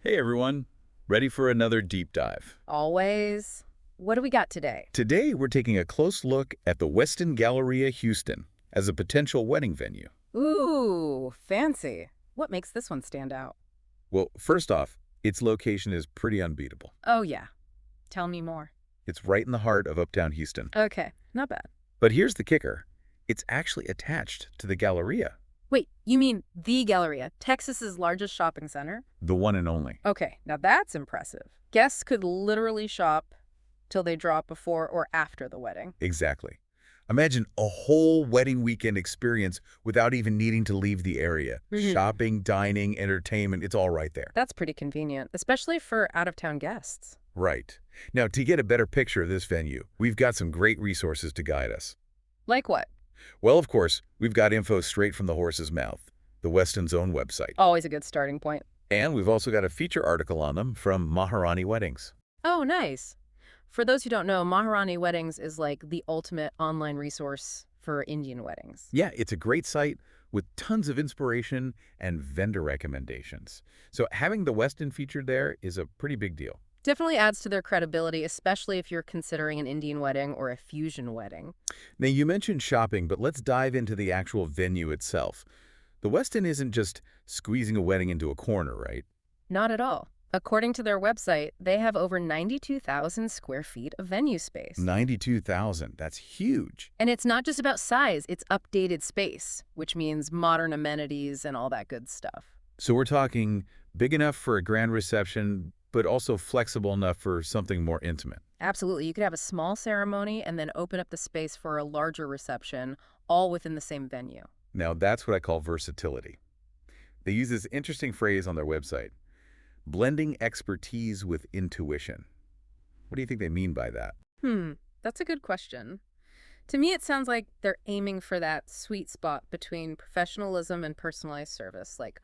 Hey everyone, ready for another deep dive? Always. What do we got today? Today we're taking a close look at the Westin Galleria Houston as a potential wedding venue. Ooh, fancy. What makes this one stand out? Well, first off, its location is pretty unbeatable. Oh, yeah. Tell me more. It's right in the heart of Uptown Houston. Okay, not bad. But here's the kicker. It's actually attached to the Galleria, Wait, you mean the Galleria, Texas's largest shopping center? the one and only. Okay, now that's impressive. Guests could literally shop till they drop before or after the wedding. Exactly. Imagine a whole wedding weekend experience without even needing to leave the area. Shopping, dining, entertainment, it's all right there. That's pretty convenient, especially for out-of-town guests. Right. Now, to get a better picture of this venue, we've got some great resources to guide us. Like what? Well, of course, we've got info straight from the horse's mouth, the Westin's own website. Always a good starting point. And we've also got a feature article on them from Maharani Weddings. Oh, nice. For those who don't know, Maharani Weddings is like the ultimate online resource for Indian weddings. Yeah, it's a great site with tons of inspiration and vendor recommendations. So having the Westin featured there is a pretty big deal. Definitely adds to their credibility, especially if you're considering an Indian wedding or a fusion wedding. Now, you mentioned shopping, but let's dive into the actual venue itself. The Westin isn't just squeezing a wedding into a corner, right? Not at all. According to their website, they have over 92,000 square feet of venue space. 92,000. That's huge. And it's not just about size, it's updated space, which means modern amenities and all that good stuff. So we're talking big enough for a grand reception, but also flexible enough for something more intimate. Absolutely. You could have a small ceremony and then open up the space for a larger reception, all within the same venue. Now, that's what I call versatility. They use this interesting phrase on their website, blending expertise with intuition. What do you think they mean by that? That's a good question. To me, it sounds like they're aiming for that sweet spot between professionalism and personalized service. Like,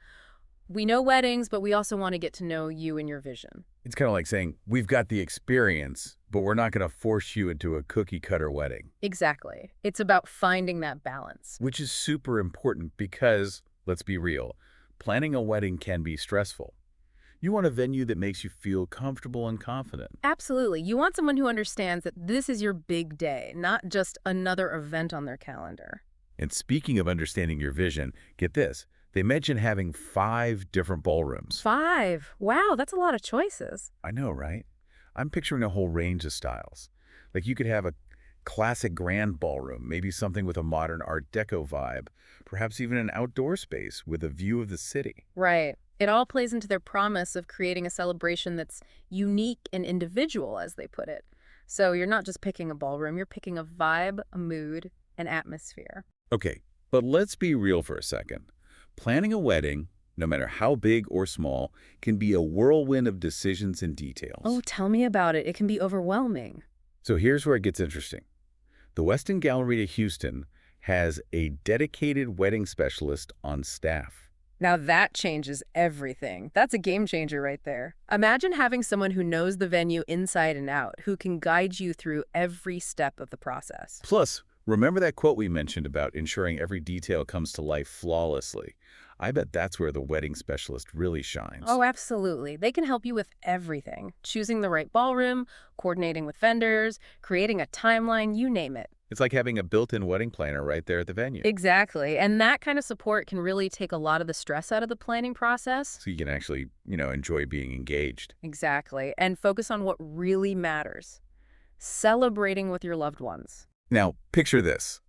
we know weddings, but we also want to get to know you and your vision. It's kind of like saying, we've got the experience, but we're not going to force you into a cookie-cutter wedding. Exactly. It's about finding that balance. Which is super important because, let's be real, planning a wedding can be stressful. You want a venue that makes you feel comfortable and confident. Absolutely. You want someone who understands that this is your big day, not just another event on their calendar. And speaking of understanding your vision, get this. They mention having 5 different ballrooms. 5. Wow, that's a lot of choices. I know, right? I'm picturing a whole range of styles. Like you could have a classic grand ballroom, maybe something with a modern Art Deco vibe, perhaps even an outdoor space with a view of the city. Right. It all plays into their promise of creating a celebration that's unique and individual, as they put it. So you're not just picking a ballroom, you're picking a vibe, a mood, an atmosphere. Okay, but let's be real for a second. Planning a wedding, no matter how big or small, can be a whirlwind of decisions and details. Oh, tell me about it. It can be overwhelming. So here's where it gets interesting. The Westin Galleria Houston has a dedicated wedding specialist on staff. Now that changes everything. That's a game changer right there. Imagine having someone who knows the venue inside and out, who can guide you through every step of the process. Plus, remember that quote we mentioned about ensuring every detail comes to life flawlessly? I bet that's where the wedding specialist really shines. Oh, absolutely. They can help you with everything. Choosing the right ballroom, coordinating with vendors, creating a timeline, you name it. It's like having a built-in wedding planner right there at the venue. Exactly. And that kind of support can really take a lot of the stress out of the planning process. So you can actually, enjoy being engaged. Exactly. And focus on what really matters. Celebrating with your loved ones. Now, picture this.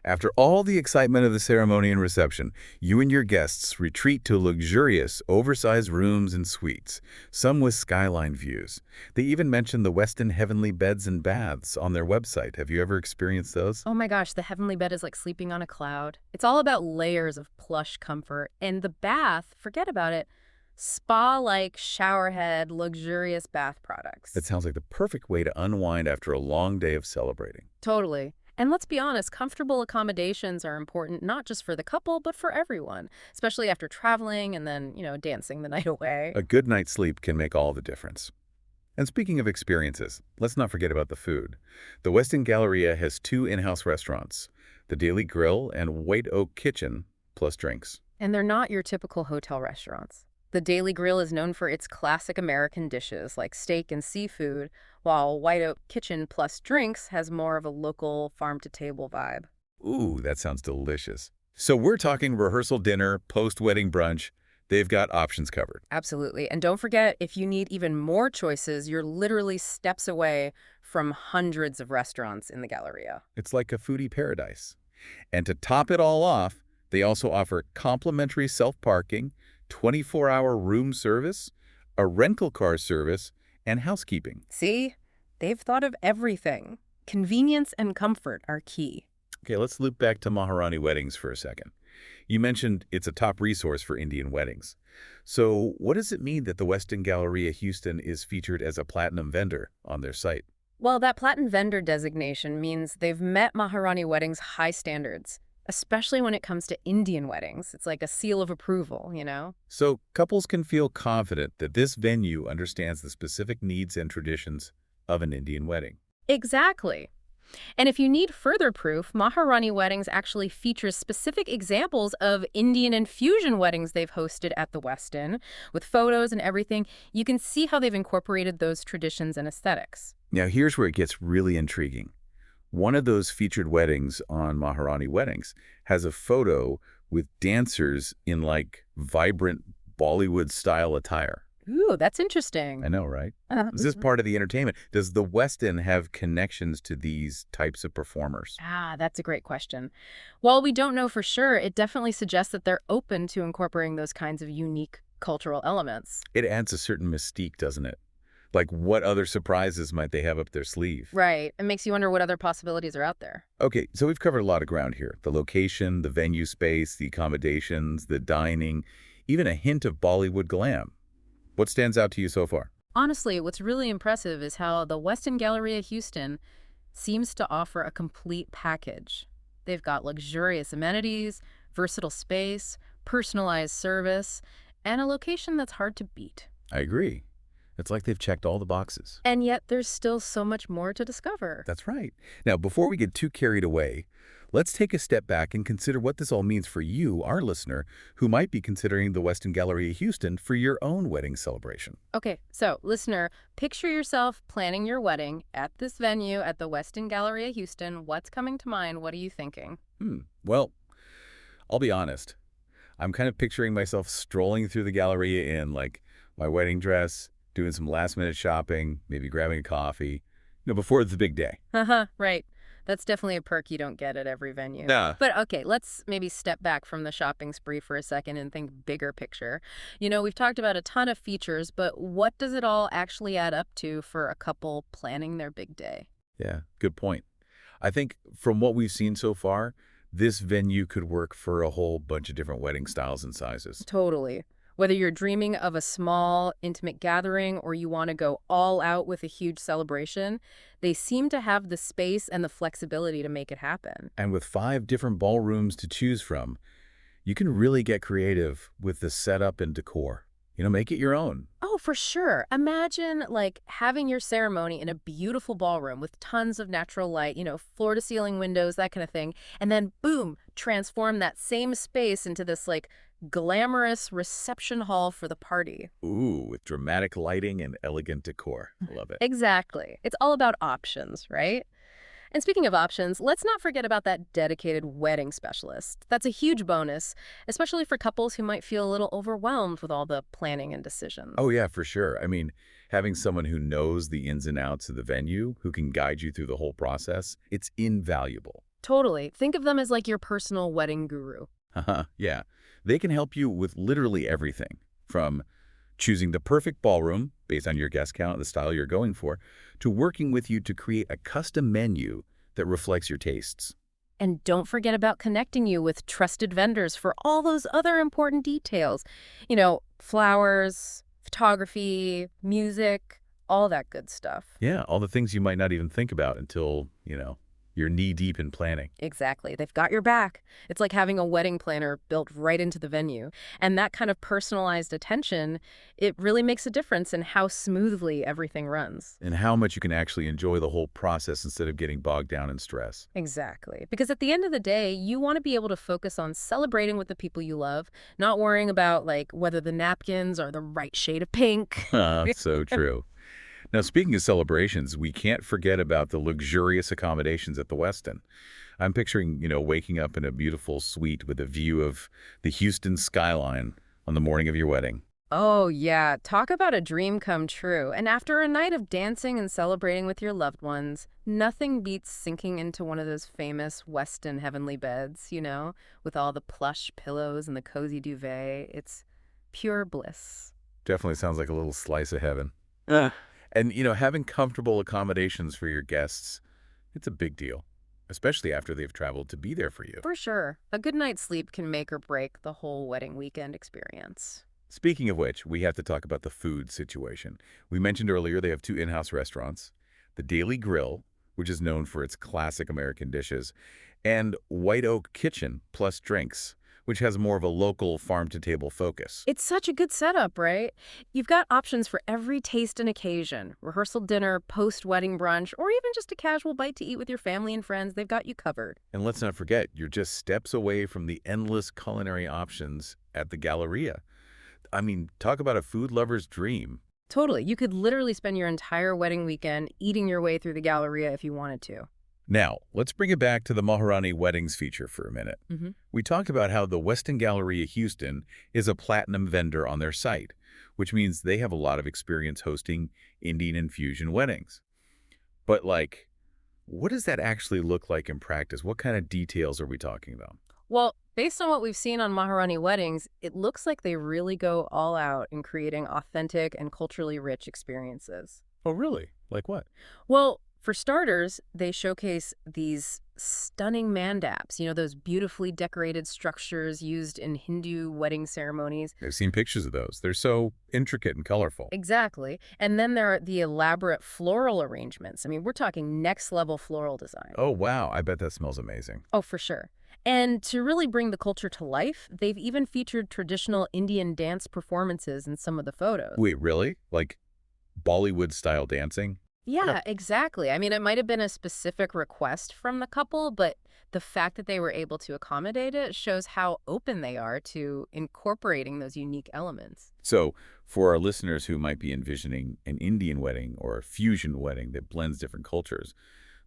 After all the excitement of the ceremony and reception, you and your guests retreat to luxurious, oversized rooms and suites, some with skyline views. They even mention the Westin Heavenly Beds and Baths on their website. Have you ever experienced those? Oh my gosh, the heavenly bed is like sleeping on a cloud. It's all about layers of plush comfort. And the bath, forget about it, spa-like showerhead, luxurious bath products. That sounds like the perfect way to unwind after a long day of celebrating. Totally. And let's be honest, comfortable accommodations are important not just for the couple, but for everyone, especially after traveling and then, dancing the night away. A good night's sleep can make all the difference. And speaking of experiences, let's not forget about the food. The Westin Galleria has 2 in-house restaurants, the Daily Grill and White Oak Kitchen, plus drinks. And they're not your typical hotel restaurants. The Daily Grill is known for its classic American dishes like steak and seafood, while White Oak Kitchen plus drinks has more of a local farm-to-table vibe. Ooh, that sounds delicious. So we're talking rehearsal dinner, post-wedding brunch. They've got options covered. Absolutely. And don't forget, if you need even more choices, you're literally steps away from hundreds of restaurants in the Galleria. It's like a foodie paradise. And to top it all off, they also offer complimentary self-parking, 24-hour room service, a rental car service, and housekeeping. See? They've thought of everything. Convenience and comfort are key. Okay, let's loop back to Maharani Weddings for a second. You mentioned it's a top resource for Indian weddings. So what does it mean that the Westin Galleria Houston is featured as a platinum vendor on their site? Well, that platinum vendor designation means they've met Maharani Weddings' high standards, especially when it comes to Indian weddings. It's like a seal of approval, you know? So couples can feel confident that this venue understands the specific needs and traditions of an Indian wedding. Exactly. And if you need further proof, Maharani Weddings actually features specific examples of Indian and fusion weddings they've hosted at the Westin, with photos and everything. You can see how they've incorporated those traditions and aesthetics. Now here's where it gets really intriguing. One of those featured weddings on Maharani Weddings has a photo with dancers in like vibrant Bollywood-style attire. Ooh, that's interesting. I know, right? Is this part of the entertainment? Does the Westin have connections to these types of performers? That's a great question. While we don't know for sure, it definitely suggests that they're open to incorporating those kinds of unique cultural elements. It adds a certain mystique, doesn't it? Like, what other surprises might they have up their sleeve? Right. It makes you wonder what other possibilities are out there. Okay, so we've covered a lot of ground here. The location, the venue space, the accommodations, the dining, even a hint of Bollywood glam. What stands out to you so far? Honestly, what's really impressive is how the Westin Galleria Houston seems to offer a complete package. They've got luxurious amenities, versatile space, personalized service, and a location that's hard to beat. I agree. It's like they've checked all the boxes. And yet there's still so much more to discover. That's right. Now, before we get too carried away, let's take a step back and consider what this all means for you, our listener, who might be considering the Westin Galleria Houston for your own wedding celebration. Okay, so listener, picture yourself planning your wedding at this venue at the Westin Galleria Houston. What's coming to mind? What are you thinking? Well, I'll be honest. I'm kind of picturing myself strolling through the Galleria in like my wedding dress, doing some last-minute shopping, maybe grabbing a coffee, before the big day. Right. That's definitely a perk you don't get at every venue. Yeah. But okay, let's maybe step back from the shopping spree for a second and think bigger picture. We've talked about a ton of features, but what does it all actually add up to for a couple planning their big day? Yeah, good point. I think from what we've seen so far, this venue could work for a whole bunch of different wedding styles and sizes. Totally. Whether you're dreaming of a small, intimate gathering or you want to go all out with a huge celebration, they seem to have the space and the flexibility to make it happen. And with 5 different ballrooms to choose from, you can really get creative with the setup and decor. Make it your own. Oh, for sure. Imagine like having your ceremony in a beautiful ballroom with tons of natural light, floor-to-ceiling windows, that kind of thing. And then boom, transform that same space into this like glamorous reception hall for the party. Ooh, with dramatic lighting and elegant decor. I love it. Exactly. It's all about options, right? And speaking of options, let's not forget about that dedicated wedding specialist. That's a huge bonus, especially for couples who might feel a little overwhelmed with all the planning and decisions. Oh, yeah, for sure. I mean, having someone who knows the ins and outs of the venue, who can guide you through the whole process, it's invaluable. Totally. Think of them as like your personal wedding guru. Yeah. They can help you with literally everything, from choosing the perfect ballroom based on your guest count and the style you're going for, to working with you to create a custom menu that reflects your tastes. And don't forget about connecting you with trusted vendors for all those other important details. Flowers, photography, music, all that good stuff. Yeah, all the things you might not even think about until, You're knee-deep in planning. Exactly. They've got your back. It's like having a wedding planner built right into the venue. And that kind of personalized attention, it really makes a difference in how smoothly everything runs. And how much you can actually enjoy the whole process instead of getting bogged down in stress. Exactly. Because at the end of the day, you want to be able to focus on celebrating with the people you love, not worrying about, like, whether the napkins are the right shade of pink. So true. Now, speaking of celebrations, we can't forget about the luxurious accommodations at the Westin. I'm picturing, waking up in a beautiful suite with a view of the Houston skyline on the morning of your wedding. Oh, yeah. Talk about a dream come true. And after a night of dancing and celebrating with your loved ones, nothing beats sinking into one of those famous Westin heavenly beds, with all the plush pillows and the cozy duvet. It's pure bliss. Definitely sounds like a little slice of heaven. And, having comfortable accommodations for your guests, it's a big deal, especially after they've traveled to be there for you. For sure. A good night's sleep can make or break the whole wedding weekend experience. Speaking of which, we have to talk about the food situation. We mentioned earlier they have 2 in-house restaurants, the Daily Grill, which is known for its classic American dishes, and White Oak Kitchen plus drinks, which has more of a local farm-to-table focus. It's such a good setup, right? You've got options for every taste and occasion. Rehearsal dinner, post-wedding brunch, or even just a casual bite to eat with your family and friends. They've got you covered. And let's not forget, you're just steps away from the endless culinary options at the Galleria. I mean, talk about a food lover's dream. Totally. You could literally spend your entire wedding weekend eating your way through the Galleria if you wanted to. Now, let's bring it back to the Maharani Weddings feature for a minute. We talked about how the Westin Galleria Houston is a platinum vendor on their site, which means they have a lot of experience hosting Indian and fusion weddings. But, what does that actually look like in practice? What kind of details are we talking about? Well, based on what we've seen on Maharani Weddings, it looks like they really go all out in creating authentic and culturally rich experiences. Oh, really? Like what? Well, for starters, they showcase these stunning mandaps, those beautifully decorated structures used in Hindu wedding ceremonies. I've seen pictures of those. They're so intricate and colorful. Exactly. And then there are the elaborate floral arrangements. I mean, we're talking next level floral design. Oh, wow. I bet that smells amazing. Oh, for sure. And to really bring the culture to life, they've even featured traditional Indian dance performances in some of the photos. Wait, really? Like Bollywood-style dancing? Yeah, exactly. I mean, it might have been a specific request from the couple, but the fact that they were able to accommodate it shows how open they are to incorporating those unique elements. So, for our listeners who might be envisioning an Indian wedding or a fusion wedding that blends different cultures,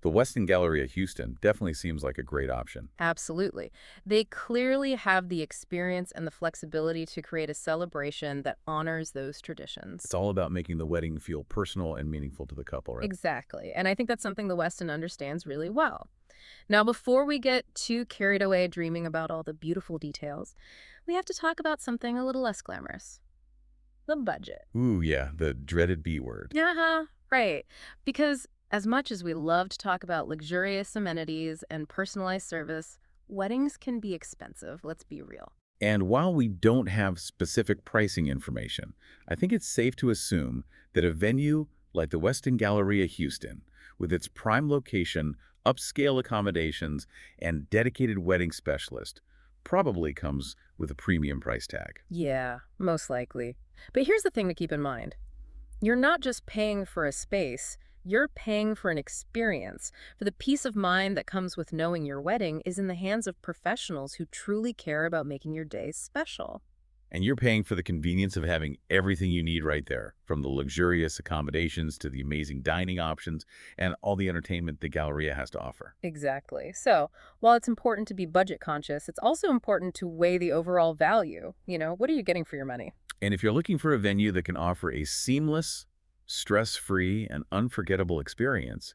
the Westin Galleria Houston definitely seems like a great option. Absolutely. They clearly have the experience and the flexibility to create a celebration that honors those traditions. It's all about making the wedding feel personal and meaningful to the couple, right? Exactly. And I think that's something the Westin understands really well. Now, before we get too carried away dreaming about all the beautiful details, we have to talk about something a little less glamorous. The budget. Ooh, yeah, the dreaded B word. Right. Because as much as we love to talk about luxurious amenities and personalized service, weddings can be expensive, let's be real. And while we don't have specific pricing information, I think it's safe to assume that a venue like the Westin Galleria Houston, with its prime location, upscale accommodations, and dedicated wedding specialist, probably comes with a premium price tag. Yeah, most likely. But here's the thing to keep in mind. You're not just paying for a space, you're paying for an experience, for the peace of mind that comes with knowing your wedding is in the hands of professionals who truly care about making your day special. And you're paying for the convenience of having everything you need right there, from the luxurious accommodations to the amazing dining options and all the entertainment the Galleria has to offer. Exactly. So, while it's important to be budget conscious, it's also important to weigh the overall value. What are you getting for your money? And if you're looking for a venue that can offer a seamless, stress-free, and unforgettable experience,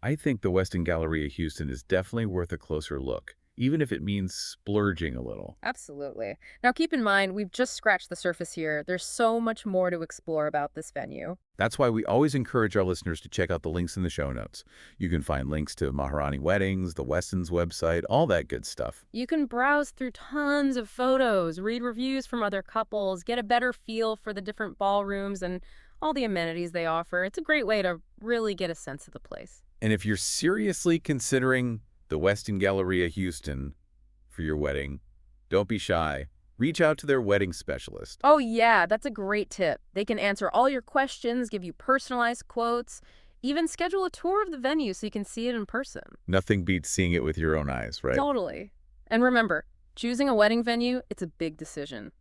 I think the Westin Galleria Houston is definitely worth a closer look, even if it means splurging a little. Absolutely. Now, keep in mind, we've just scratched the surface here. There's so much more to explore about this venue. That's why we always encourage our listeners to check out the links in the show notes. You can find links to Maharani Weddings, the Westin's website, all that good stuff. You can browse through tons of photos, read reviews from other couples, get a better feel for the different ballrooms and all the amenities they offer. It's a great way to really get a sense of the place. And if you're seriously considering the Westin Galleria Houston for your wedding, don't be shy. Reach out to their wedding specialist. Oh, yeah, that's a great tip. They can answer all your questions, give you personalized quotes, even schedule a tour of the venue so you can see it in person. Nothing beats seeing it with your own eyes, right? Totally. And remember, choosing a wedding venue, it's a big decision.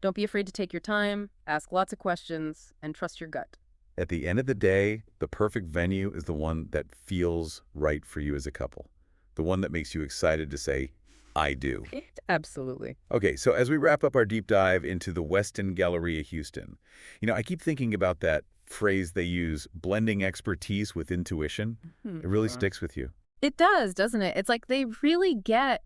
Don't be afraid to take your time, ask lots of questions, and trust your gut. At the end of the day, the perfect venue is the one that feels right for you as a couple. The one that makes you excited to say, I do. Absolutely. Okay, so as we wrap up our deep dive into the Westin Galleria Houston, I keep thinking about that phrase they use, blending expertise with intuition. It really sticks with you. It does, doesn't it? It's like they really get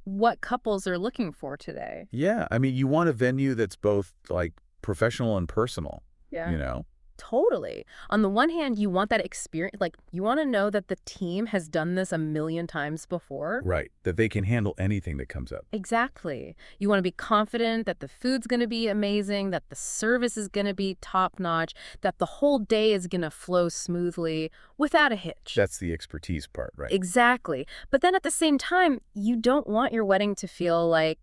what couples are looking for today. Yeah, I mean, you want a venue that's both, like, professional and personal, Yeah. you know? Totally. On the one hand, you want that experience, like you want to know that the team has done this a million times before. Right, that they can handle anything that comes up. Exactly. You want to be confident that the food's going to be amazing, that the service is going to be top-notch, that the whole day is going to flow smoothly without a hitch. That's the expertise part, right? Exactly. But then at the same time, you don't want your wedding to feel like,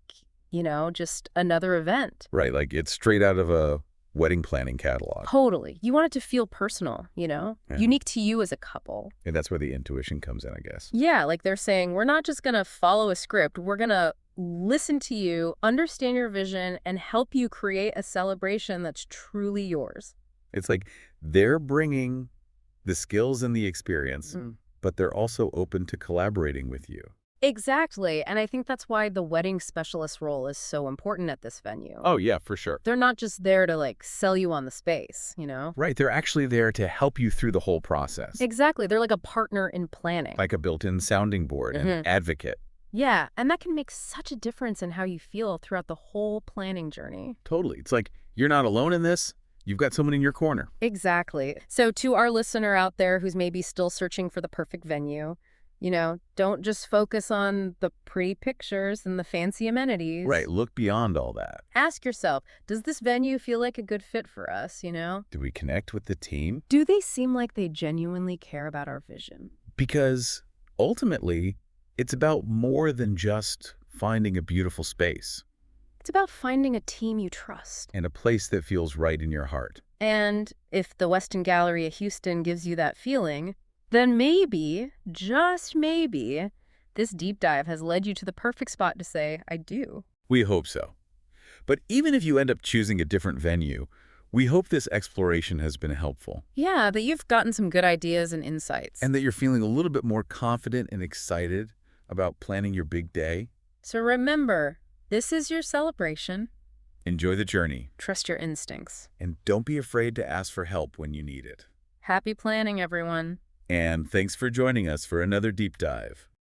just another event. Right, like it's straight out of a wedding planning catalog. Totally. You want it to feel personal, Yeah. unique to you as a couple. And that's where the intuition comes in, I guess. Yeah, like they're saying, we're not just going to follow a script. We're going to listen to you, understand your vision, and help you create a celebration that's truly yours. It's like they're bringing the skills and the experience, but they're also open to collaborating with you. Exactly. And I think that's why the wedding specialist role is so important at this venue. Oh, yeah, for sure. They're not just there to sell you on the space, Right, they're actually there to help you through the whole process. Exactly. They're like a partner in planning. Like a built-in sounding board and advocate. Yeah, and that can make such a difference in how you feel throughout the whole planning journey. Totally. It's like you're not alone in this. You've got someone in your corner. Exactly. So to our listener out there who's maybe still searching for the perfect venue, don't just focus on the pretty pictures and the fancy amenities. Right, look beyond all that. Ask yourself, does this venue feel like a good fit for us, Do we connect with the team? Do they seem like they genuinely care about our vision? Because ultimately, it's about more than just finding a beautiful space. It's about finding a team you trust. And a place that feels right in your heart. And if the Westin Galleria Houston gives you that feeling, then maybe, just maybe, this deep dive has led you to the perfect spot to say, I do. We hope so. But even if you end up choosing a different venue, we hope this exploration has been helpful. Yeah, that you've gotten some good ideas and insights. And that you're feeling a little bit more confident and excited about planning your big day. So remember, this is your celebration. Enjoy the journey. Trust your instincts. And don't be afraid to ask for help when you need it. Happy planning, everyone. And thanks for joining us for another deep dive.